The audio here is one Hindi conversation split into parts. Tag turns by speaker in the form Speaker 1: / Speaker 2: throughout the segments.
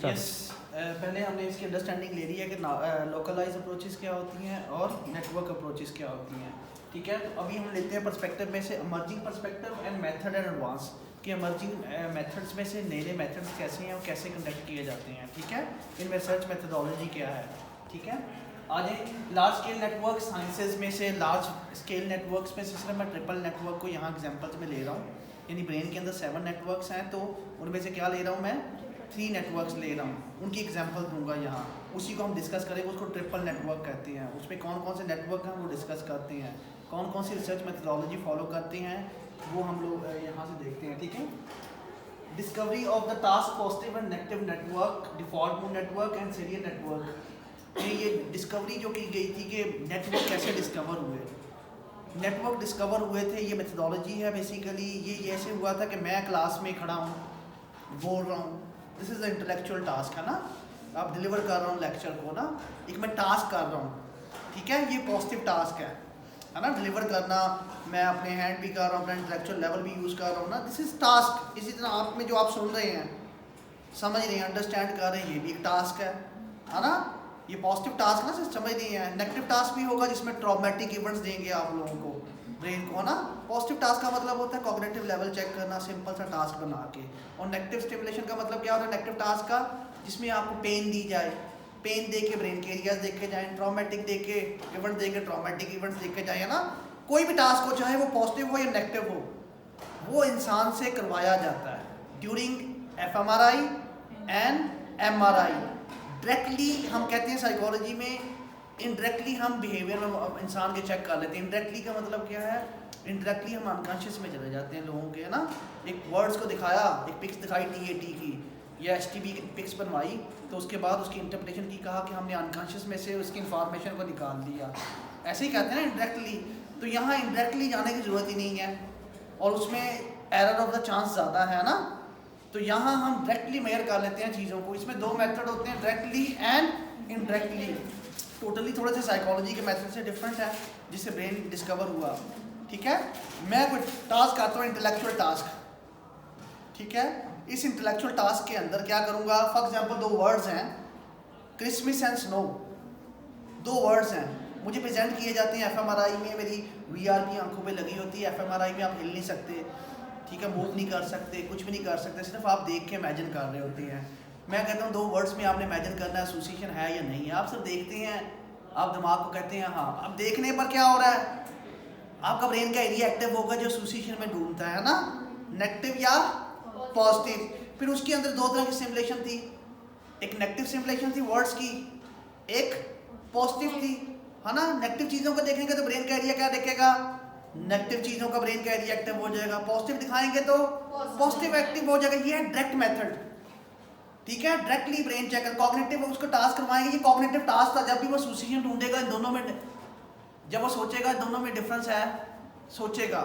Speaker 1: यस पहले हमने इसकी अंडरस्टैंडिंग ले ली है कि लोकलाइज अप्रोचेस क्या होती हैं और नेटवर्क अप्रोचेस क्या होती हैं। ठीक है, तो अभी हम लेते हैं पर्सपेक्टिव में से emerging perspective and method and advance कि इमर्जिंग मेथड्स में से नए नए मेथड्स कैसे हैं और कैसे कंडक्ट किए जाते हैं। ठीक है, इनमें रिसर्च मेथडोलॉजी क्या है। ठीक है, आज लार्ज स्केल नेटवर्क साइंसेज में से लार्ज स्केल नेटवर्क्स में से सिर्फ मैं ट्रिपल नेटवर्क को यहाँ एग्जांपल्स में ले रहा हूँ, यानी ब्रेन के अंदर 7 नेटवर्क्स हैं तो उनमें से क्या ले रहा हूँ मैं 3 नेटवर्क्स ले रहा हूँ, उनकी एग्जांपल दूंगा यहाँ, उसी को हम डिस्कस करेंगे। उसको ट्रिपल नेटवर्क कहते हैं। उसमें कौन कौन से नेटवर्क हैं वो डिस्कस करते हैं, कौन कौन सी रिसर्च मेथडोलॉजी फॉलो करते हैं वो हम लोग यहाँ से देखते हैं। ठीक है, discovery of the task positive and negative network, default mode network and serial network. ये डिस्कवरी जो की गई थी कि नेटवर्क कैसे डिस्कवर हुए, नेटवर्क डिस्कवर हुए थे, ये मेथडोलॉजी है बेसिकली। ये ऐसे हुआ था कि मैं क्लास में खड़ा हूँ, बोल रहा हूँ, this is the intellectual task है ना, आप डिलीवर कर रहा हूँ लेक्चर को ना, एक मैं टास्क कर रहा हूँ। ठीक है, ये पॉजिटिव टास्क है ना, डिलीवर करना, मैं अपने हैंड भी कर रहा हूँ, अपना इंटेलेक्चुअल लेवल भी यूज़ कर रहा हूँ ना, दिस इज़ टास्क। इसी तरह आप में जो आप सुन रहे हैं, समझ रहे हैं, अंडरस्टैंड कर रहे हैं, ये भी एक टास्क है ना, ये पॉजिटिव टास्क ना सिर्फ समझ नहीं है। नेगेटिव टास्क भी होगा जिसमें ट्रॉमेटिक इवेंट्स देंगे आप लोगों को, ब्रेन को ना। पॉजिटिव टास्क का मतलब होता है कॉग्निटिव लेवल चेक करना, सिंपल सा टास्क बना के। और नेगेटिव स्टिमुलेशन का मतलब क्या होता है नेगेटिव टास्क का, जिसमें आपको पेन दी जाए, पेन दे के ब्रेन के एरियाज देखे जाए, ट्रॉमेटिक दे के इवेंट दे के ट्रॉमेटिक इवेंट्स देखे जाए, है ना। कोई भी टास्क हो, चाहे वो पॉजिटिव हो या नेगेटिव हो, वो इंसान से करवाया जाता है during fMRI and MRI. Directly हम कहते हैं साइकोलॉजी में, इनडायरेक्टली हम बिहेवियर में इंसान के चेक कर लेते हैं। इनडायरेक्टली का मतलब क्या है, इनडायरेक्टली हम अनकॉन्शियस में चले जाते हैं लोगों के, है ना। एक वर्ड्स को दिखाया, एक पिक्स दिखाई TAT की या STB की पिक्स बनवाई, तो उसके बाद उसकी इंटरप्रिटेशन की कहा कि हमने अनकॉन्शियस में से उसकी इन्फॉर्मेशन को निकाल दिया, ऐसे ही कहते हैं ना इनडायरेक्टली। तो यहाँ इनडायरेक्टली जाने की ज़रूरत ही नहीं है और उसमें एरर ऑफ द चांस ज़्यादा है ना। तो यहाँ हम डायरेक्टली मेजर कर लेते हैं चीज़ों को। इसमें 2 मेथड होते हैं, डायरेक्टली एंड इनडायरेक्टली। टोटली थोड़े से साइकोलॉजी के मेथड से डिफरेंट है जिससे ब्रेन डिस्कवर हुआ। ठीक है, मैं कोई टास्क आता हूँ, इंटेलेक्चुअल टास्क। ठीक है, इस इंटेलेक्चुअल टास्क के अंदर क्या करूँगा, फॉर एग्जांपल 2 वर्ड्स हैं, क्रिसमस एंड स्नो, 2 वर्ड्स हैं, मुझे प्रेजेंट किए जाते हैं एफएमआरआई में। मेरी VRP आंखों पे लगी होती है। एफएमआरआई में आप हिल नहीं सकते, ठीक है, मूव नहीं कर सकते, कुछ भी नहीं कर सकते, सिर्फ आप देख के इमेजिन कर रहे होते हैं। मैं कहता हूँ 2 वर्ड्स में आपने इमेजिन करना है, एसोसिएशन है या नहीं है। आप सिर्फ देखते हैं, आप दिमाग को कहते हैं हाँ। अब देखने पर क्या हो रहा है, आपका ब्रेन का एरिया एक्टिव होगा जो एसोसिएशन में ढूंढता है ना, नेगेटिव या पॉजिटिव। फिर उसके अंदर 2 तरह की सिमुलेशन थी, एक नेगेटिव सिमुलेशन थी वर्ड्स की, एक पॉजिटिव थी, है ना। नेगेटिव चीज़ों को देखेंगे तो ब्रेन का एरिया क्या देखेगा, नेगेटिव चीज़ों का ब्रेन का एरिया एक्टिव हो जाएगा। पॉजिटिव दिखाएंगे तो पॉजिटिव एक्टिव हो जाएगा। ये है डायरेक्ट मेथड। ठीक है, डायरेक्टली ब्रेन चेक कर, कॉग्निटिव उसको टास्क करवाएंगे। ये कॉग्निटिव टास्क था, जब भी वो एसोसिएशन ढूंढेगा इन दोनों में, जब वो सोचेगा दोनों में डिफरेंस है, सोचेगा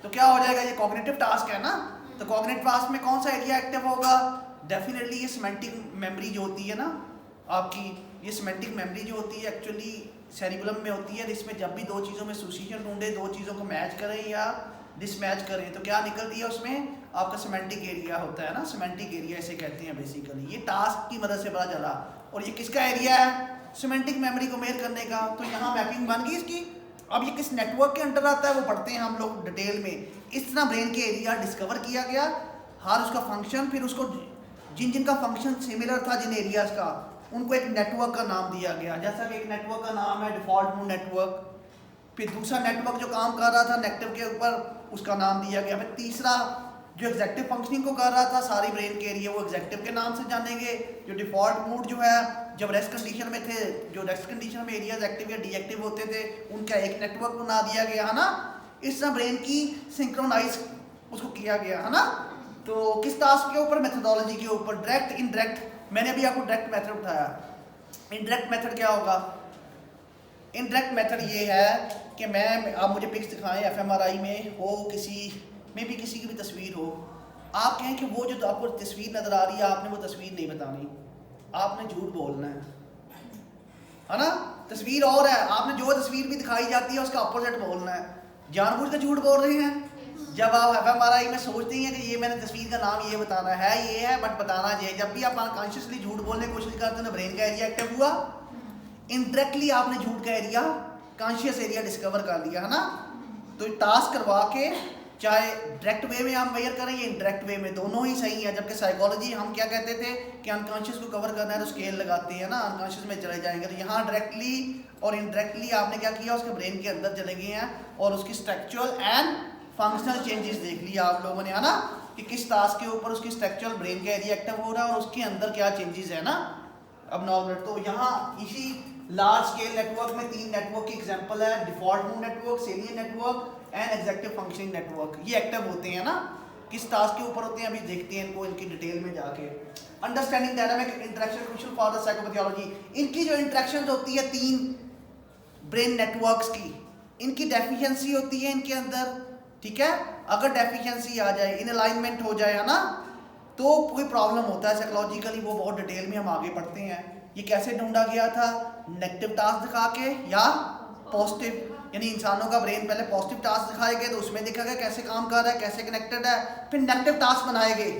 Speaker 1: तो क्या हो जाएगा, ये कॉग्निटिव टास्क है ना। तो कॉग्निटिव टास्क में कौन सा एरिया एक्टिव होगा, डेफिनेटली ये सिमेंटिक मेमोरी जो होती है ना आपकी, ये सिमेंटिक मेमोरी जो होती है एक्चुअली सेरिबेलम में होती है। इसमें जब भी 2 चीज़ों में एसोसिएशन ढूंढे, 2 चीज़ों को मैच करें या डिसमैच करें, तो क्या निकलती है उसमें, आपका सिमेंटिक एरिया होता है ना। सिमेंटिक एरिया इसे कहते हैं बेसिकली। ये टास्क की मदद से पता चला। और ये किसका एरिया है, सिमेंटिक मेमोरी को मेजर करने का। तो यहाँ मैपिंग बन गई इसकी। अब ये किस नेटवर्क के अंडर आता है वो पढ़ते हैं हम लोग डिटेल में। इस तरह ब्रेन के एरिया डिस्कवर किया गया, हर उसका फंक्शन, फिर उसको जिन जिन का फंक्शन सिमिलर था जिन एरियाज का, उनको एक नेटवर्क का नाम दिया गया। जैसा कि एक नेटवर्क का नाम है डिफॉल्ट मोड नेटवर्क, फिर दूसरा नेटवर्क जो काम कर रहा था नेगेटिव के ऊपर, उसका नाम दिया गया। फिर तीसरा जो एग्जेक्टिव फंक्शनिंग को कर रहा था सारी ब्रेन के एरिया, वो एग्जेक्टिव के नाम से जानेंगे। जो डिफॉल्ट मोड जो है, जब रेस्ट कंडीशन में थे, जो रेस्ट कंडीशन में एरियाज एक्टिव या डीएक्टिव होते थे, उनका एक नेटवर्क बना दिया गया, है ना। इस तरह ब्रेन की सिंक्रोनाइज उसको किया गया, है ना। तो किस टास्क के ऊपर, मेथडोलॉजी के ऊपर, डायरेक्ट इनडायरेक्ट। मैंने अभी आपको डायरेक्ट मेथड उठाया। इनडायरेक्ट मेथड क्या होगा, इनडायरेक्ट मेथड ये है कि मैं, आप मुझे पिक्स दिखाएं एफएमआरआई में हो, किसी में भी किसी की भी तस्वीर हो, आप कहें कि वो जो आपको तस्वीर नज़र आ रही है, आपने वो तस्वीर नहीं बतानी, आपने झूठ बोलना है ना। तस्वीर और है, आपने जो तस्वीर भी दिखाई जाती है उसका अपोजिट बोलना है। जानबूझ के झूठ बोल रहे हैं, जब आप एफएमआरआई में सोचते हैं कि ये मैंने तस्वीर का नाम ये बताना है, ये है, बट बताना चाहिए। जब भी आप अनकॉन्शियसली झूठ बोलने की कोशिश करते हैं तो ब्रेन का एरिया एक्टिव हुआ, इनडायरेक्टली आपने झूठ का एरिया, कॉन्शियस एरिया डिस्कवर कर लिया, है ना। तो टास्क करवा के, चाहे डायरेक्ट वे में हम मेजर करें या इनडायरेक्ट वे में, दोनों ही सही है। जबकि साइकोलॉजी हम क्या कहते थे कि अनकॉन्शियस को कवर करना है तो स्केल लगाते हैं ना, अनकॉन्शियस में चले जाएंगे। तो यहाँ डायरेक्टली और इनडायरेक्टली आपने क्या किया, उसके ब्रेन के अंदर चले गए हैं और उसकी स्ट्रक्चरल एंड फंक्शनल चेंजेस देख लिया आप लोगों ने, है ना, कि किस टास्क के ऊपर उसकी स्ट्रक्चरल ब्रेन का एरिया एक्टिव हो रहा है और उसके अंदर क्या चेंजेस है ना, अब नॉर्मल। तो यहाँ इसी लार्ज स्केल नेटवर्क में 3 नेटवर्क की एग्जांपल है, default mood network, सेलियन network and executive functioning network. ये एक्टिव होते हैं ना, किस टास्क के ऊपर होते हैं अभी देखते हैं इनको, इनकी डिटेल में जाके। Understanding dynamic interaction crucial for the psychopathology. इनकी जो इंटरेक्शन होती है 3 ब्रेन नेटवर्क्स की, इनकी डेफिशिएंसी होती है इनके अंदर, ठीक है। अगर डेफिशिएंसी आ जाए, इन अलाइनमेंट हो जाए, है ना, तो कोई प्रॉब्लम होता है साइकोलॉजिकली, वो बहुत डिटेल में हम आगे पढ़ते हैं। ये कैसे ढूंढा गया था, नेगेटिव टास्क दिखा के या पॉजिटिव, यानी इंसानों का ब्रेन पहले पॉजिटिव टास्क दिखाए गए तो उसमें देखा गया कैसे काम कर रहा है, कैसे कनेक्टेड है, फिर नेगेटिव टास्क बनाए गए,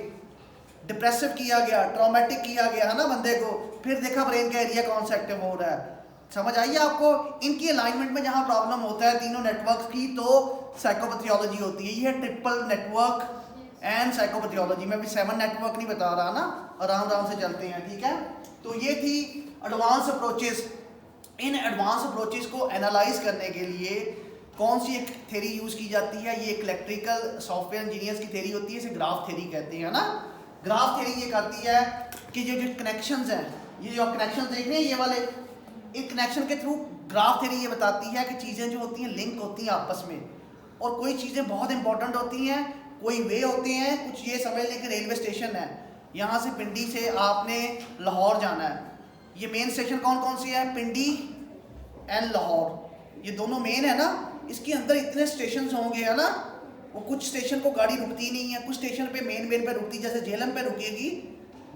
Speaker 1: डिप्रेसिव किया गया, ट्रॉमेटिक किया गया, है ना बंदे को, फिर देखा ब्रेन का एरिया कौन सा एक्टिव हो रहा है। समझ आइए आपको, इनकी अलाइनमेंट में जहां प्रॉब्लम होता है तीनों नेटवर्क्स की, तो साइकोपैथोलॉजी होती है। ये ट्रिपल नेटवर्क एंड साइकोपैथोलॉजी में भी 7 नेटवर्क नहीं बता रहा ना, आराम आराम से चलते हैं, ठीक है। तो ये थी advance approaches. In advance approaches को एनालाइज करने के लिए कौन सी एक थ्योरी यूज की जाती है, ये एक इलेक्ट्रिकल सॉफ्टवेयर इंजीनियर्स की थ्योरी होती है, इसे ग्राफ थ्योरी कहते हैं ना। ग्राफ थ्योरी ये करती है कि जो कनेक्शंस हैं, ये जो कनेक्शंस देख रहे हैं ये वाले, इन कनेक्शन के थ्रू ग्राफ थ्योरी ये बताती है कि चीज़ें जो होती हैं लिंक होती हैं आपस में, और कोई चीज़ें बहुत इंपॉर्टेंट होती हैं, कोई वे होते हैं, कुछ ये समझ लें कि रेलवे स्टेशन है, यहाँ से पिंडी से आपने लाहौर जाना है, ये मेन स्टेशन कौन कौन सी है, पिंडी एंड लाहौर, ये दोनों मेन है ना। इसके अंदर इतने स्टेशन होंगे, है ना, वो कुछ स्टेशन को गाड़ी रुकती नहीं है, कुछ स्टेशन पे मेन पे रुकती, जैसे झेलम पे रुकेगी,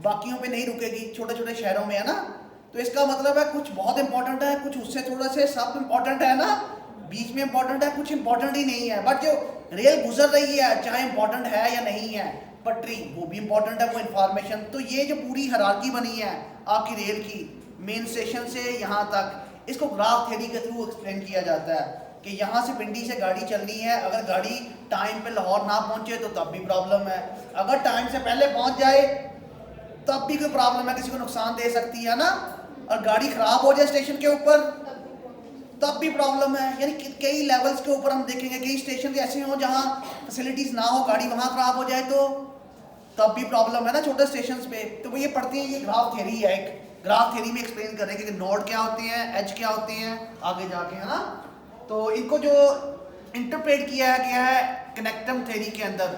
Speaker 1: बाकियों पे नहीं रुकेगी, छोटे छोटे शहरों में, है ना। तो इसका मतलब है कुछ बहुत इंपॉर्टेंट है, कुछ उससे थोड़ा से सब इंपॉर्टेंट है ना, बीच में इंपॉर्टेंट है, कुछ इंपॉर्टेंट ही नहीं है। बट जो रेल गुजर रही है, चाहे इंपॉर्टेंट है या नहीं है, पटरी वो भी इंपॉर्टेंट है, वो इंफॉर्मेशन। तो ये जो पूरी हायरार्की बनी है आपकी रेल की, मेन स्टेशन से यहाँ तक, इसको ग्राफ थ्योरी के थ्रू एक्सप्लेन किया जाता है कि यहाँ से पिंडी से गाड़ी चलनी है, अगर गाड़ी टाइम पे लाहौर ना पहुँचे तो तब भी प्रॉब्लम है, अगर टाइम से पहले पहुँच जाए तब भी कोई प्रॉब्लम है, किसी को नुकसान दे सकती है ना, और गाड़ी खराब हो जाए स्टेशन के ऊपर तब भी प्रॉब्लम है। यानी कई लेवल्स के ऊपर हम देखेंगे, कई स्टेशन ऐसे हो जहाँ फैसिलिटीज़ ना हो, गाड़ी वहाँ खराब हो जाए तो तब भी प्रॉब्लम है ना, छोटे स्टेशन पे। तो वो ये पढ़ते हैं, ये ग्राफ थ्योरी है, एक ग्राफ थ्योरी में एक्सप्लेन करेंगे कि नोड क्या होते हैं, एज क्या होते हैं आगे जाके, है ना। तो इनको जो इंटरप्रेट किया गया है कनेक्टम थ्योरी के अंदर,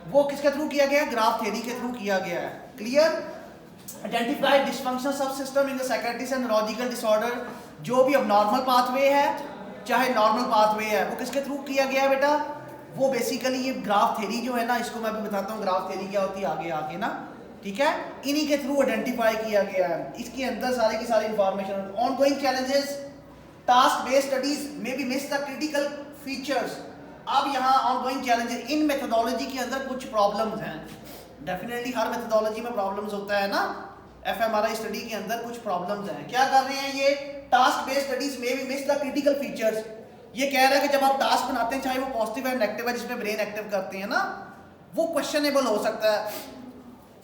Speaker 1: वो किसके थ्रू किया गया है, ग्राफ थ्योरी के थ्रू किया गया है। क्लियर। आइडेंटिफाई डिसफंक्शन सब system in the psychiatric and neurological disorder, जो भी अब नॉर्मल पाथवे है चाहे नॉर्मल पाथवे है, वो किसके थ्रू किया गया है बेटा, वो बेसिकली ये ग्राफ थ्योरी जो है ना, इसको मैं भी बताता हूँ ग्राफ थ्योरी क्या होती है आगे आके ना, ठीक है। इन्हीं के थ्रू आइडेंटिफाई किया गया है, इसके अंदर सारे की सारी information. Ongoing challenges, task based studies में be miss the critical features. अब यहाँ ऑनगोइंग चैलेंजेस, इन मेथोडोलॉजी के अंदर कुछ प्रॉब्लम्स हैं, डेफिनेटली हर मेथोडोलॉजी में प्रॉब्लम्स होता है ना, एफएमआरआई स्टडी के अंदर कुछ प्रॉब्लम्स हैं। क्या कर रहे हैं ये, टास्क बेस्ड स्टडीज में भी मिस द क्रिटिकल फीचर्स। ये कह रहा है कि जब आप टास्क बनाते हैं, चाहे वो पॉजिटिव है नेगेटिव है, जिसमें ब्रेन एक्टिव करते हैं ना, वो क्वेश्चनेबल हो सकता है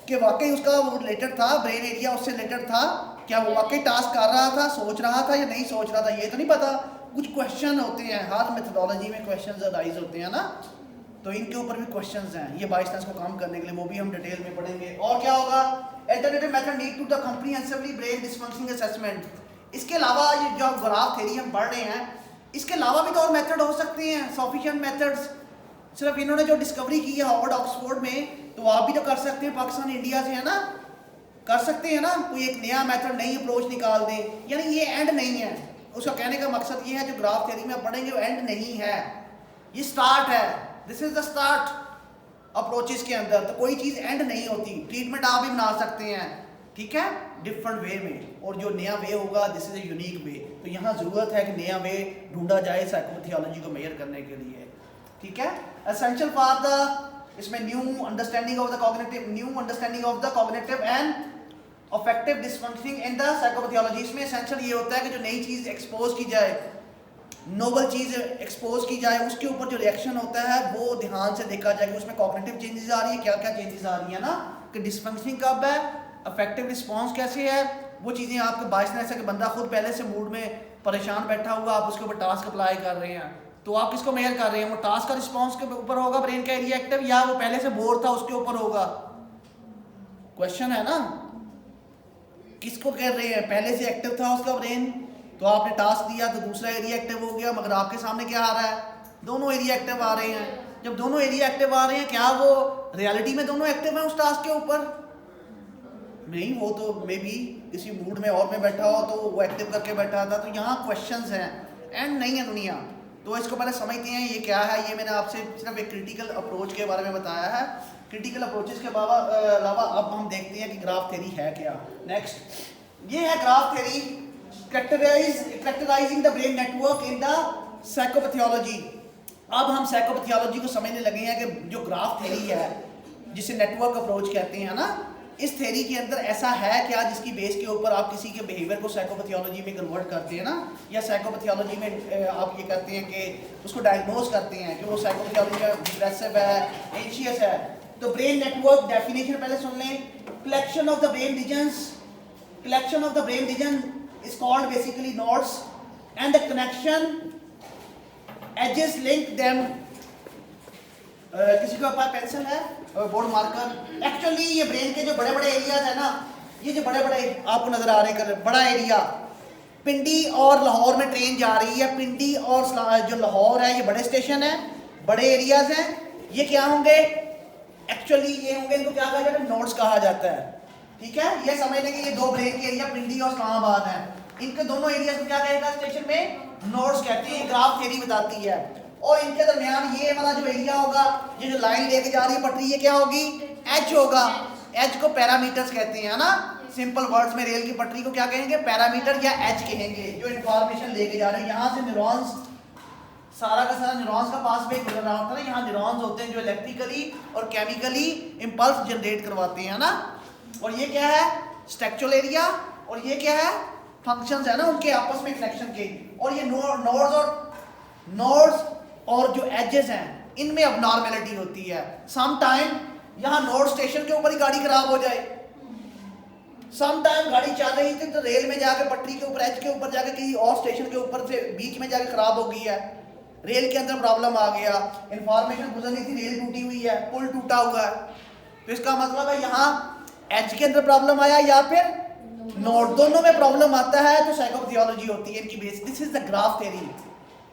Speaker 1: कि वाकई उसका वो रिलेटेड था, ब्रेन एरिया उससे रिलेटेड था, क्या वो वाकई टास्क कर रहा था, सोच रहा था या नहीं सोच रहा था, ये तो नहीं पता। कुछ क्वेश्चन होते हैं, हर मेथोडोलॉजी में क्वेश्चंस अराइज होते हैं ना, तो इनके ऊपर भी क्वेश्चंस हैं। ये बाइसनेस को कम करने के लिए, वो भी हम डिटेल में पढ़ेंगे। और क्या होगा, alternative method need to the comprehensively brain dysfunctioning assessment. इसके अलावा ये जो ग्राफ थ्योरी हम पढ़ रहे हैं, इसके अलावा भी तो और मेथड हो सकते हैं, सफिशिएंट मेथड्स। सिर्फ इन्होंने जो डिस्कवरी की है हार्वर्ड ऑक्सफोर्ड में, तो आप भी तो कर सकते हैं, पाकिस्तान इंडिया से, है ना, कर सकते हैं ना, कोई एक नया मेथड नई अप्रोच निकाल दें। यानी ये एंड नहीं है, उसका कहने का मकसद ये है जो ग्राफ थ्योरी में पढ़ेंगे वो एंड नहीं है, ये स्टार्ट है, this is the start approaches के अंदर। तो कोई चीज़ एंड नहीं होती, ट्रीटमेंट आप भी बना सकते हैं, ठीक है, डिफरेंट वे में, और जो नया वे होगा this is a unique way. तो यहाँ ज़रूरत है कि नया वे ढूंढा जाए साइकोपैथोलॉजी को मेजर करने के लिए। ठीक है। एसेंशियल फॉर द, इसमें new understanding of the cognitive and affective dysfunctioning in the psychopathology. इसमें एसेंशियल ये होता है कि जो नई चीज एक्सपोज की जाए, नोबल चीज एक्सपोज की जाए, उसके ऊपर जो रिएक्शन होता है वो ध्यान से देखा जाए कि उसमें कॉग्निटिव चेंजेस आ रही है, क्या क्या चेंजेस आ रही है ना, कि डिसफंक्शनिंग कब है, अफेक्टिव रिस्पॉन्स कैसे है, वो चीज़ें आपके बायसनेस है कि बंदा खुद पहले से मूड में परेशान बैठा हुआ, आप उसके ऊपर टास्क अप्लाई कर रहे हैं, तो आप किसको मेजर कर रहे हैं, वो टास्क का रिस्पॉन्स के ऊपर होगा ब्रेन का एरिया एक्टिव, या वो पहले से बोर था उसके ऊपर होगा। क्वेश्चन है ना, किसको कह रहे हैं, पहले से एक्टिव था उसका ब्रेन तो आपने टास्क दिया तो दूसरा एरिया एक्टिव हो गया, मगर आपके सामने क्या आ रहा है, दोनों एरिया एक्टिव आ रहे हैं। जब दोनों एरिया एक्टिव आ रहे हैं, क्या वो रियलिटी में दोनों एक्टिव हैं उस टास्क के ऊपर? नहीं, वो तो मे बी किसी मूड में और में बैठा हो तो वो एक्टिव करके बैठा था। तो यहाँ क्वेश्चंस हैं, एंड नहीं है दुनिया, तो इसको पहले समझते हैं ये क्या है। ये मैंने आपसे सिर्फ एक क्रिटिकल अप्रोच के बारे में बताया है। क्रिटिकल अप्रोचेस के अलावा अब हम देखते हैं कि ग्राफ थ्योरी है क्या। नेक्स्ट, ये है graph theory, characterising the brain network in the psychopathology. अब हम साइकोपैथोलॉजी को समझने लगे हैं कि जो ग्राफ थ्योरी है, जिसे नेटवर्क अप्रोच कहते हैं ना, इस थ्योरी के अंदर ऐसा है क्या जिसकी बेस के ऊपर आप किसी के बिहेवियर को साइकोपैथोलॉजी में कन्वर्ट करते हैं ना, या साइकोपैथोलॉजी में आप ये कहते हैं कि उसको डायग्नोज करते हैं कि वो साइकोपैथोलॉजी में डिप्रेसिव है, एंशियस है। तो ब्रेन नेटवर्क डेफिनेशन पहले सुन लें। Collection of the brain region is called basically nodes and the connection edges link them। किसी के पास पेंसिल है, बोर्ड मार्कर? एक्चुअली ये ब्रेन के जो बड़े बड़े एरियाज है ना, ये जो बड़े बड़े आपको नजर आ रहे हैं, बड़ा एरिया पिंडी और लाहौर में ट्रेन जा रही है, पिंडी और जो लाहौर है ये बड़े स्टेशन है, बड़े एरियाज हैं। ये क्या होंगे, एक्चुअली ये होंगे, इनको क्या कहा जाता है, नोड्स कहा जाता है। ठीक है, ये समझ लेंगे ये दो ब्रेन के एरिया पिंडी और इस्लामाबाद है, इनके दोनों एरियाज को क्या कहेगा स्टेशन में, नोड्स कहते हैं। ग्राफ थ्योरी बताती है। और इनके दरमियान ये वाला जो एरिया होगा, ये जो लाइन लेके जा रही है पटरी, ये क्या होगी, एच होगा। एच को पैरामीटर्स कहते हैं ना, सिंपल वर्ड्स में रेल की पटरी को क्या कहेंगे, पैरामीटर या एच कहेंगे, जो इंफॉर्मेशन लेके जा रहे हैं। यहाँ से न्यूरॉन्स, सारा का सारा न्यूरॉन्स का पास में गुजर रहा होता है ना, यहाँ न्यूरॉन्स होते हैं जो इलेक्ट्रिकली और केमिकली इंपल्स जनरेट करवाते हैं ना। और ये क्या है, स्ट्रक्चरल एरिया, और ये क्या है, फंक्शंस है ना उनके आपस में कनेक्शन के। और ये नोड्स और जो एजेस हैं, इनमें अब नॉर्मेलिटी होती है। सम टाइम यहाँ नोड स्टेशन के ऊपर ही गाड़ी खराब हो जाए, सम टाइम गाड़ी चल रही थी तो रेल में जाके पटरी के ऊपर, एज के ऊपर जाके किसी और स्टेशन के ऊपर से बीच में जाके खराब हो गई है, रेल के अंदर प्रॉब्लम आ गया, इंफॉर्मेशन गुजरनी थी, रेल टूटी हुई है, पुल टूटा हुआ है। तो इसका मतलब है यहाँ एज के अंदर प्रॉब्लम आया या फिर नोड, दोनों में प्रॉब्लम आता है, तो साइकोपैथोलॉजी होती है इनकी base. This is the graph theory.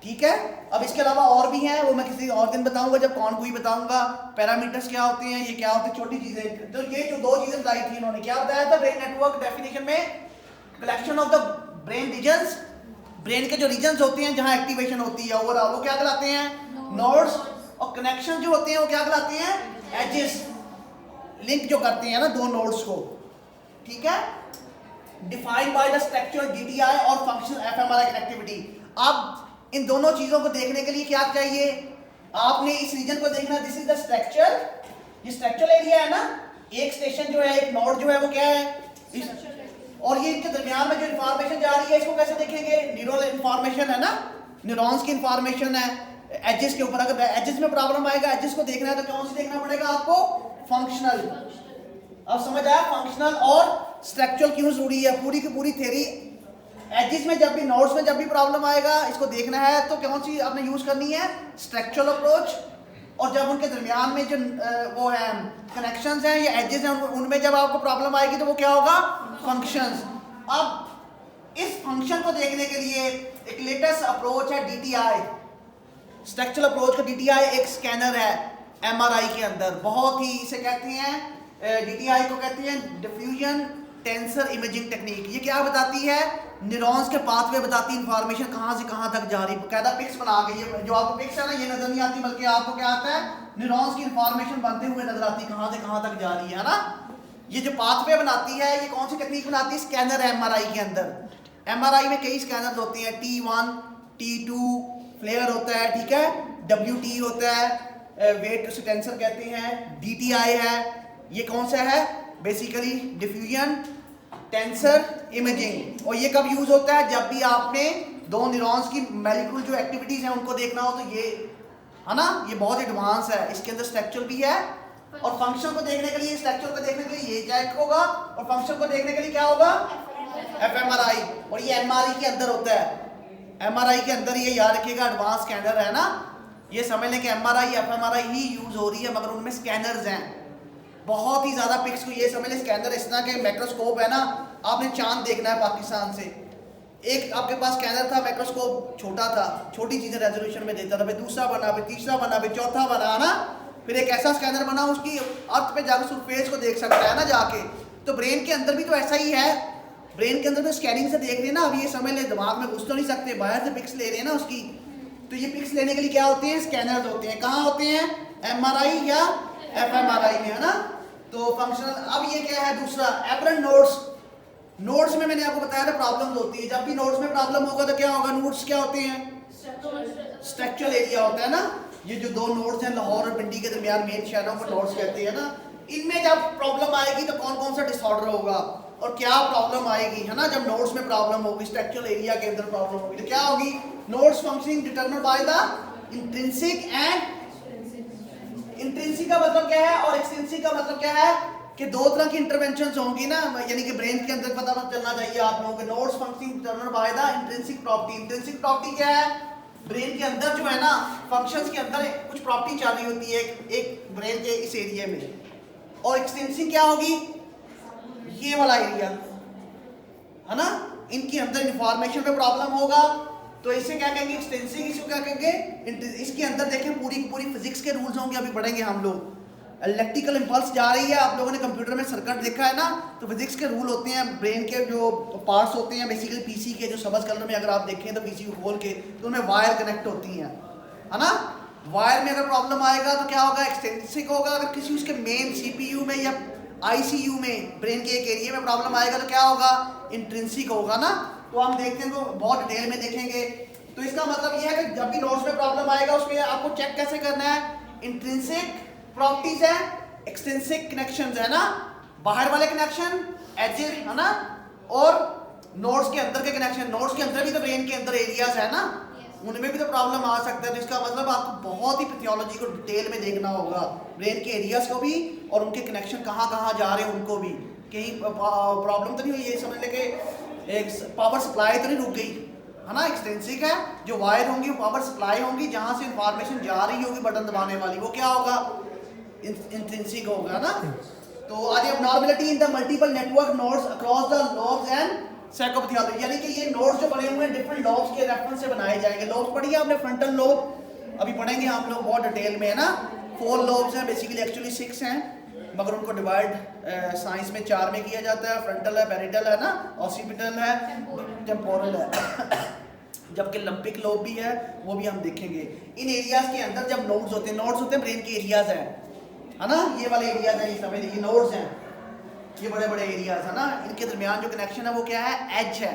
Speaker 1: ठीक है, अब इसके अलावा और भी हैं, वो मैं किसी और दिन बताऊंगा, जब कौन कोई बताऊंगा। पैरामीटर्स क्या होते हैं, ये क्या होते हैं, छोटी चीजें। तो ये जो दो चीजें बताई थी इन्होंने, क्या बताया था, ब्रेन नेटवर्क डेफिनेशन में collection of the brain regions, brain के जो रीजन्स होते हैं जहां एक्टिवेशन होती है ओवरऑल, वो क्या कहलाते हैं, नोड्स। और कनेक्शन जो होते हैं वो क्या कहलाते हैं, एजेस, लिंक जो करते हैं ना दो नोड्स को। ठीक है, defined by the structural DTI और फंक्शनल एफएमआरआई कनेक्टिविटी। अब इन दोनों चीजों को देखने के लिए क्या चाहिए, आपने इस रीजन को देखना, दिस इज द स्ट्रक्चर, ये स्ट्रक्चरल एरिया है ना, एक स्टेशन जो है, एक नोड जो है वो क्या है, और ये इनके दरमियान में जो इंफॉर्मेशन जा रही है, इसको कैसे देखेंगे, न्यूरल इंफॉर्मेशन है ना, न्यूरॉन्स की इंफॉर्मेशन है एजेस के ऊपर। अगर एजेस में प्रॉब्लम आएगा, एजेस को देखना है तो कौन सी देखना पड़ेगा आपको, फंक्शनल। अब समझ आया फंक्शनल और स्ट्रक्चरल क्यों जरूरी है, पूरी की पूरी थ्योरी। एजेस में जब भी, नोड्स में जब भी प्रॉब्लम आएगा, इसको देखना है तो कौन सी आपने यूज करनी है, स्ट्रक्चरल अप्रोच। और जब उनके दरमियान में जो वो है कनेक्शंस हैं या एजेस हैं, उनमें जब आपको प्रॉब्लम आएगी तो वो क्या होगा, फंक्शंस। अब इस फंक्शन को देखने के लिए एक लेटेस्ट अप्रोच है डीटीआई, स्ट्रक्चरल अप्रोच का डीटीआई एक स्कैनर है एमआरआई के अंदर, बहुत ही, इसे कहते हैं डीटीआई को कहते हैं डिफ्यूजन टेंसर इमेजिंग टेक्निक। ये क्या बताती है, न्यूरॉन्स के पाथवे बताती है, इंफॉर्मेशन कहाँ से कहाँ तक जा रही है, बकायदा पिक्स बना के। ये जो आपको पिक्स है ना, ये नजर नहीं आती, बल्कि आपको क्या आता है, न्यूरॉन्स की इंफॉर्मेशन बनते हुए नजर आती है, कहाँ से कहाँ तक जा रही है ना। ये जो पाथवे बनाती है, ये कौन सी टेक्निक बनाती है, स्कैनर है एमआरआई के अंदर। एमआरआई में कई स्कैनर होते हैं, T1 T2 फ्लेयर होता है, ठीक है, WT होता है, वेट टेंसर कहते हैं, DTI है, ये कौन सा है, बेसिकली डिफ्यूजन टेंसर इमेजिंग। और ये कब यूज होता है, जब भी आपने दो न्यूरॉन्स की मॉलिक्यूल जो एक्टिविटीज हैं उनको देखना हो, तो ये है ना, ये बहुत एडवांस है, इसके अंदर स्ट्रक्चर भी है और फंक्शन को देखने के लिए, स्ट्रक्चर को देखने के लिए ये चेक होगा और फंक्शन को देखने के लिए क्या होगा, fMRI। और ये MRI के अंदर होता है, MRI के अंदर, ये याद रखिएगा एडवांस स्कैनर है ना, ये समझ लें कि MRI fMRI ही यूज हो रही है, मगर उनमें स्कैनर्स हैं बहुत ही ज्यादा पिक्स को, ये समझ लें स्कैनर इस तरह के माइक्रोस्कोप है ना, आपने चांद देखना है पाकिस्तान से, एक आपके पास स्कैनर था, माइक्रोस्कोप छोटा था, छोटी चीजें रेजोल्यूशन में देता था, फिर दूसरा बना, फिर तीसरा बना, फिर चौथा बना ना, फिर एक ऐसा स्कैनर बना उसकी अर्थ पे जाकर सरफेस को देख सकता है ना जाके। तो ब्रेन के अंदर भी तो ऐसा ही है, ब्रेन के अंदर भी स्कैनिंग से देख रहे हैं ना, अब ये समझ ले दिमाग में घुस तो नहीं सकते, बाहर से पिक्स ले रहे हैं ना उसकी, तो ये पिक्स लेने के लिए क्या होते हैं, स्कैनर्स होते हैं। कहाँ होते हैं, MRI या fMRI में, है ना। तो फंक्शनल, अब ये क्या है दूसरा, एपरेंट नोड्स। नोड्स में मैंने आपको बताया था प्रॉब्लम होती है, जब भी नोड्स में प्रॉब्लम होगा तो क्या होगा, नोड्स क्या होते हैं, स्ट्रक्चरल एरिया होता है ना, ये जो दो नोड्स हैं लाहौर और पिंडी के दरमियान मेन शहरों को नोड्स कहते हैं ना, इनमें जब प्रॉब्लम आएगी तो कौन कौन सा डिसऑर्डर होगा और क्या प्रॉब्लम आएगी, है ना। जब नोड्स में प्रॉब्लम होगी, स्ट्रक्चरल एरिया के अंदर प्रॉब्लम होगी, तो क्या होगी, nodes functioning determined by the intrinsic and, intrinsic का मतलब क्या है और एक्सट्रिंसिक का मतलब क्या है, कि दो तरह की इंटरवेंशंस होंगी ना, यानी कि ब्रेन के अंदर पता चलना चाहिए आप लोगों को, nodes functioning determined by the intrinsic property. Intrinsic property क्या है, ब्रेन के अंदर जो है ना, फंक्शंस के अंदर कुछ प्रॉपर्टी चल रही होती है एक ब्रेन के इस एरिया में, और एक्सटेंसिंग क्या होगी, ये वाला एरिया, है ना, इनके अंदर इंफॉर्मेशन पे प्रॉब्लम होगा, तो इसे क्या कहेंगे, एक्सटेंसिंग। इसको क्या कहेंगे, इसके अंदर देखें पूरी पूरी फिजिक्स के रूल्स होंगे, अभी पढ़ेंगे हम लोग। इलेक्ट्रिकल इंपल्स जा रही है, आप लोगों ने कंप्यूटर में सर्किट देखा है ना, तो फिजिक्स के रूल होते हैं, ब्रेन के जो पार्ट्स होते हैं, बेसिकली पीसी के जो सबज कलर में अगर आप देखें तो पीसी को खोल के, तो उनमें वायर कनेक्ट होती हैं, है ना। वायर में अगर प्रॉब्लम आएगा तो क्या होगा, एक्सटेंसिक होगा। अगर किसी उसके मेन सीपीयू में या आईसीयू में ब्रेन के एक एरिया में प्रॉब्लम आएगा तो क्या होगा, इंट्रिंसिक होगा ना। तो हम देखते हैं, तो बहुत डिटेल में देखेंगे। तो इसका मतलब यह है कि जब भी नोड्स में प्रॉब्लम आएगा उसमें आपको चेक कैसे करना है, इंट्रिंसिक प्रॉपर्टीज है, एक्सटेंसिक कनेक्शंस है ना, बाहर वाले कनेक्शन, एजेस, है ना, और नोड्स के अंदर के कनेक्शन। नोड्स के अंदर भी तो ब्रेन के अंदर एरियाज है ना, उनमें भी तो प्रॉब्लम आ सकता है। तो इसका मतलब आपको बहुत ही पैथोलॉजी को डिटेल में देखना होगा, ब्रेन के एरियाज को भी और उनके कनेक्शन कहाँ कहाँ जा रहे हैं उनको भी, कहीं प्रॉब्लम तो नहीं हुई, ये समझ ले कि एक पावर सप्लाई तो नहीं रुक गई, है ना। एक्सटेंसिक है, जो वायर होंगी वो पावर सप्लाई होंगी, जहाँ से इंफॉर्मेशन जा रही होगी बटन दबाने वाली, वो क्या होगा, इंट्रिंसिक होगा ना। तो आज abnormality in the multiple network nodes across the lobes and psychopathology, यानी कि ये नोड्स जो बने हुए हैं डिफरेंट लोब्स के रेफरेंस से बनाए जाएंगे। लोब्स पढ़िए आपने, फ्रंटल लोब अभी पढ़ेंगे हम लोग बहुत डिटेल में, है ना। 4 लोब्स हैं, बेसिकली एक्चुअली 6 हैं, मगर उनको डिवाइड साइंस में 4 में किया जाता है। फ्रंटल है, पैरिटल है ना, ऑसिपिटल है, टेम्पोरल है, जबकि लंपिक लोब भी है, वो भी हम देखेंगे। इन एरियाज के अंदर जब नोड्स होते हैं ब्रेन के एरियाज हैं, है ना, ये वाले एरियाज हैं, ये समझ लीजिए नोड्स हैं, ये बड़े बड़े एरियाज है ना, इनके दरमियान जो कनेक्शन है वो क्या है, एज है,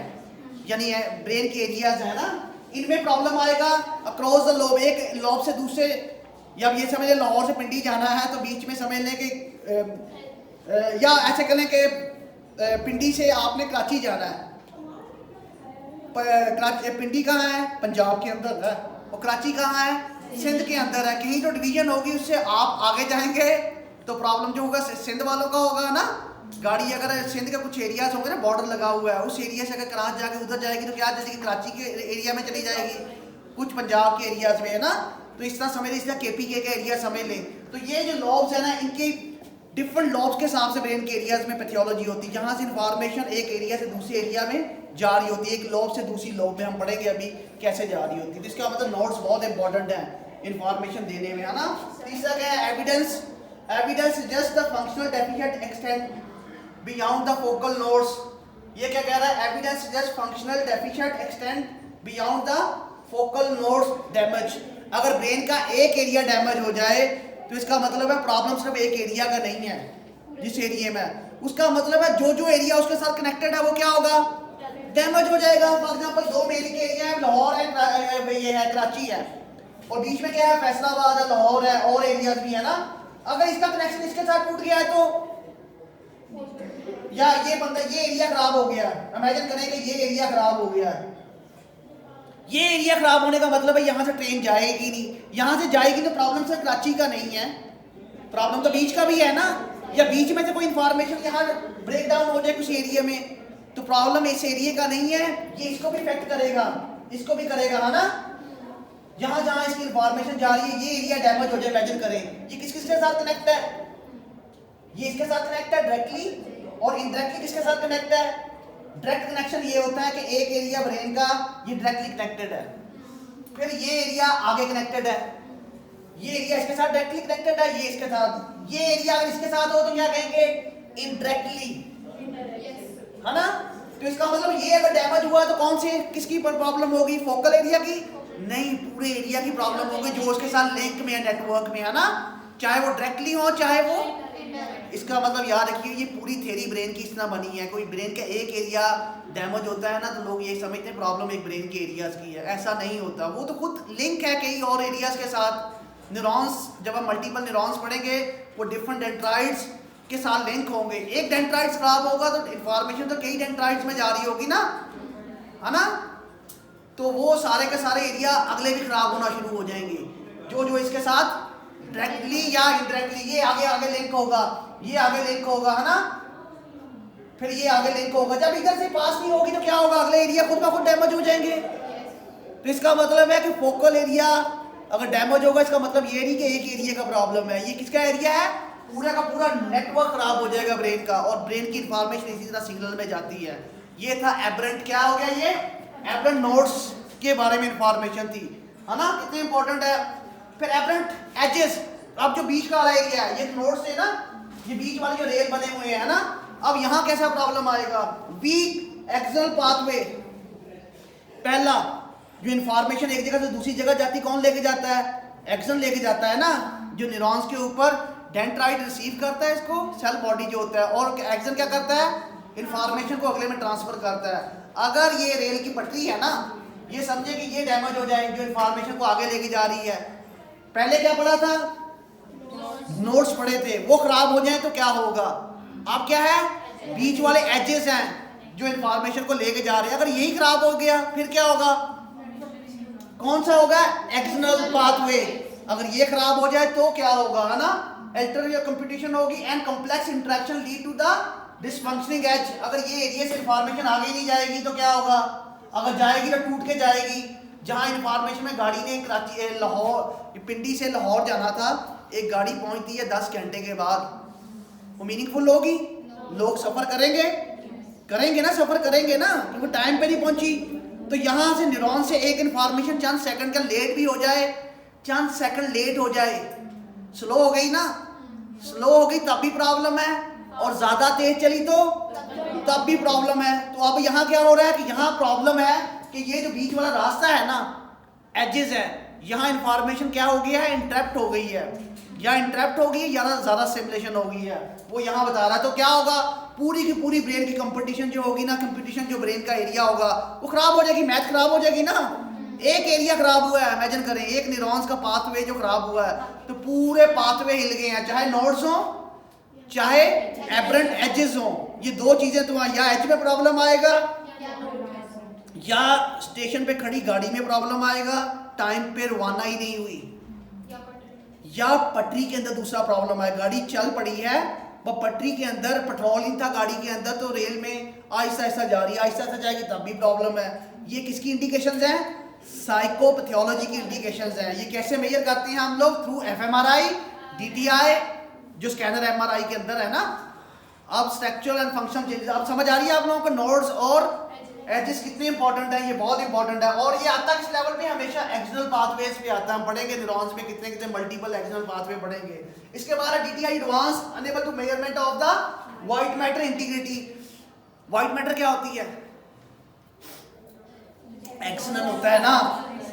Speaker 1: यानी ब्रेन के एरियाज है ना। इनमें प्रॉब्लम आएगा अक्रॉस द लोब, एक लोब से दूसरे, या ये समझ लें लाहौर से पिंडी जाना है तो बीच में समझ लें कि या ऐसे करें कि पिंडी से आपने कराची जाना है, पिंडी कहाँ है, पंजाब के अंदर है, और कराची कहाँ है, सिंध के अंदर है। कहीं तो डिवीजन होगी, उससे आप आगे जाएंगे तो प्रॉब्लम जो होगा सिंध वालों का होगा ना। गाड़ी अगर सिंध के कुछ एरियाज होंगे ना, बॉर्डर लगा हुआ है, उस एरिया से अगर कराची जाके उधर जाएगी तो क्या, जैसे कि कराची के एरिया में चली जाएगी, कुछ पंजाब के एरियाज में, है ना। तो इस तरह समझ लें, इस तरह KPK का एरिया समझ लें। तो ये जो लॉब्स है ना, इनके डिफरेंट लॉब्स के हिसाब से ब्रेन के एरियाज में पैथोलॉजी होती है, जहाँ से इंफॉर्मेशन एक एरिया से दूसरे एरिया में जा रही होती है, एक लॉब से दूसरी लॉब में। हम पढ़ेंगे अभी कैसे जा रही होती है। तो इसका मतलब नोट्स बहुत इंपॉर्टेंट है इंफॉर्मेशन देने में, है ना। तीसरा क्या है, evidence. Evidence is just the functional deficient extend beyond the focal nodes. ये क्या कह रहा है, evidence is just functional deficient extend beyond the focal nodes damage. अगर ब्रेन का एक एरिया डैमेज हो जाए तो इसका मतलब है प्रॉब्लम सिर्फ एक एरिया का नहीं है, जिस एरिया में, उसका मतलब है जो जो एरिया उसके साथ कनेक्टेड है वो क्या होगा, डैमेज हो जाएगा। फॉर एग्जांपल 2 मेल के एरिया है, लाहौर है, ये है, कराची है। और बीच में क्या है, फैसलाबाद है, लाहौर है, और एरियाज भी है ना। अगर इसका कनेक्शन इसके साथ टूट गया है तो, या ये बंदा, ये एरिया खराब हो गया, इमेजिन करें कि ये एरिया खराब हो गया है। ये एरिया खराब होने का मतलब है यहां से ट्रेन जाएगी नहीं, यहां से जाएगी तो प्रॉब्लम सिर्फ कराची का नहीं है, प्रॉब्लम तो बीच का भी है ना। या बीच में से कोई इंफॉर्मेशन यहाँ ब्रेक डाउन हो जाए कुछ एरिया में, तो प्रॉब्लम इस एरिया का नहीं है, ये इसको भी इफेक्ट करेगा, इसको भी करेगा, है ना। जहां जहां इसकी इंफॉर्मेशन जा रही है, ये एरिया डैमेज हो जाए, इमेजिन करें, ये किस किसके साथ कनेक्ट है, ये इसके साथ कनेक्ट है डायरेक्टली, और इनडायरेक्टली किसके साथ कनेक्ट है। डायरेक्ट कनेक्शन ये होता है कि एक एरिया ब्रेन का ये डायरेक्टली कनेक्टेड है, फिर ये एरिया आगे कनेक्टेड है, ये एरिया इसके साथ डायरेक्टली कनेक्टेड है, ये इसके साथ, ये एरिया अगर इसके साथ हो तो क्या कहेंगे, इनडायरेक्टली, है ना। तो इसका मतलब ये अगर डैमेज हुआ तो कौन से किसकी प्रॉब्लम होगी, फोकल एरिया की नहीं, पूरे एरिया की प्रॉब्लम होगी जो उसके साथ लिंक में है, नेटवर्क में, है ना, चाहे वो डायरेक्टली हो चाहे वो। इसका मतलब याद रखिए ये पूरी थ्योरी ब्रेन की इस तरह बनी है, कोई ब्रेन का एक एरिया डैमेज होता है ना तो लोग ये समझते हैं प्रॉब्लम एक ब्रेन के एरियाज की है, ऐसा नहीं होता, वो तो खुद लिंक है कई और एरियाज के साथ। न्यूरॉन्स, जब हम मल्टीपल न्यूरॉन्स पढ़ेंगे वो डिफरेंट डेंड्राइट्स के साथ लिंक होंगे, एक डेंड्राइट्स खराब होगा तो इंफॉर्मेशन तो कई डेंड्राइट्स में जा रही होगी ना, है ना, तो वो सारे के सारे एरिया अगले भी खराब होना शुरू हो जाएंगे, जो जो इसके साथ डायरेक्टली या इनडायरेक्टली, ये आगे आगे लिंक होगा, ये आगे लिंक होगा, है ना, फिर ये आगे लिंक होगा, जब इधर से पास नहीं होगी तो क्या होगा, अगले एरिया खुद का खुद डैमेज हो जाएंगे। तो इसका मतलब है कि फोकल एरिया अगर डैमेज होगा इसका मतलब ये नहीं कि एक एरिया का प्रॉब्लम है, ये किसका एरिया है, पूरा का पूरा नेटवर्क खराब हो जाएगा ब्रेन का, और ब्रेन की इंफॉर्मेशन इसी तरह सिग्नल में जाती है। ये था एबरेंट, क्या हो गया, ये एबरेंट नोड्स के बारे में इंफॉर्मेशन थी, है ना, कितनी इंपॉर्टेंट है। फिर एबरेंट एजेस, अब जो बीच का वाला एरिया है, ये नोड्स है ना, ये बीच वाले जो रेल बने हुए हैं ना, अब यहाँ कैसा प्रॉब्लम आएगा, वीक एक्सटर्नल पाथवे। पहला, जो इंफॉर्मेशन एक जगह से दूसरी जगह जाती कौन लेके जाता है, एक्सन लेके जाता है ना, जो न्यूरॉन्स के ऊपर डेंड्राइट रिसीव करता है इसको, सेल बॉडी जो होता है, और एक्सन क्या करता है, इंफॉर्मेशन को अगले में ट्रांसफर करता है। अगर ये रेल की पटरी है ना, ये समझे कि ये डैमेज हो जाए, जो इंफॉर्मेशन को आगे लेके जा रही है, पहले क्या पढ़ा था, नोट्स पढ़े थे, वो खराब हो जाए तो क्या होगा, अब क्या है, बीच वाले एजेस हैं जो इंफॉर्मेशन को लेके जा रहे हैं, अगर यही खराब हो गया फिर क्या होगा, कौन सा होगा, एक्सटर्नल पाथवे, अगर ये खराब हो जाए तो क्या होगा, है ना, अल्टरनेट कंपटीशन होगी and complex interaction lead to the dysfunctioning age. अगर ये एरिया से इंफॉर्मेशन आगे नहीं जाएगी तो क्या होगा, अगर जाएगी तो टूट के जाएगी। जहां इंफॉर्मेशन में गाड़ी ने कराची लाहौर पिंडी से लाहौर जाना था, एक गाड़ी पहुंचती है 10 घंटे के बाद, वो मीनिंगफुल होगी, लोग सफर करेंगे ना, सफर करेंगे ना, क्योंकि टाइम पे नहीं पहुंची। तो यहाँ से न्यूरॉन से एक इंफॉर्मेशन चंद सेकंड का लेट भी हो जाए, चंद सेकंड लेट हो जाए, स्लो हो गई ना, स्लो हो गई तब भी प्रॉब्लम है, और ज्यादा तेज चली तो तब भी प्रॉब्लम है। तो अब यहाँ क्या हो रहा है कि यहाँ प्रॉब्लम है कि ये जो बीच वाला रास्ता है ना, एजेस है, यहाँ इंफॉर्मेशन क्या हो गया है, इंटरप्ट हो गई है, या इंटरप्ट हो गई है या ज़्यादा सिमुलेशन हो गई है, वो यहाँ बता रहा है। तो क्या होगा, पूरी की पूरी ब्रेन की कंपटीशन जो होगी ना, कंपटीशन जो ब्रेन का एरिया होगा वो खराब हो जाएगी, मैथ खराब हो जाएगी ना। एक एरिया खराब हुआ है, इमेजिन करें एक न्यूरॉन्स का पाथवे जो खराब हुआ है, तो पूरे पाथवे हिल गए हैं, चाहे नोड्स हो चाहे एबरेंट एजेस हो, ये दो चीजें तुम्हारा या एज में प्रॉब्लम आएगा, या स्टेशन पे खड़ी गाड़ी में प्रॉब्लम आएगा, टाइम पे रवाना ही नहीं हुई, या पटरी के अंदर दूसरा प्रॉब्लम है, गाड़ी चल पड़ी है वो पटरी के अंदर पेट्रोल ही था गाड़ी के अंदर, तो रेल में आहिस्ता आहिस्ता जा रही है, आहिस्ता आहिस्ता जाएगी तब भी प्रॉब्लम है। ये किसकी इंडिकेशंस हैं, साइकोपैथोलॉजी की इंडिकेशंस हैं। ये कैसे मेजर करते हैं हम लोग, थ्रू एफएमआरआई, डीटीआई जो स्कैनर एमआरआई के अंदर है ना। अब स्ट्रक्चरल एंड फंक्शनल चेंजेस अब समझ आ रही है आप लोगों को, नोड्स और एजेस कितने इंपॉर्टेंट है, ये बहुत इंपॉर्टेंट है। और ये आता किस लेवल पे, हमेशा एक्सटर्नल पाथवेज पे आता है, हम पढ़ेंगे न्यूरॉन्स में कितने कितने मल्टीपल एक्सटर्नल पाथवे पढ़ेंगे। इसके बाद है DTI advance, enable to measurement of the white matter integrity. White matter क्या होती है, एक्सोन होता है ना,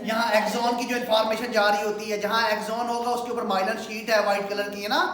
Speaker 1: यहाँ एक्सोन की जो इंफॉर्मेशन जा रही होती है, जहाँ एक्सोन होगा उसके ऊपर माइलर शीट है व्हाइट कलर की, है ना,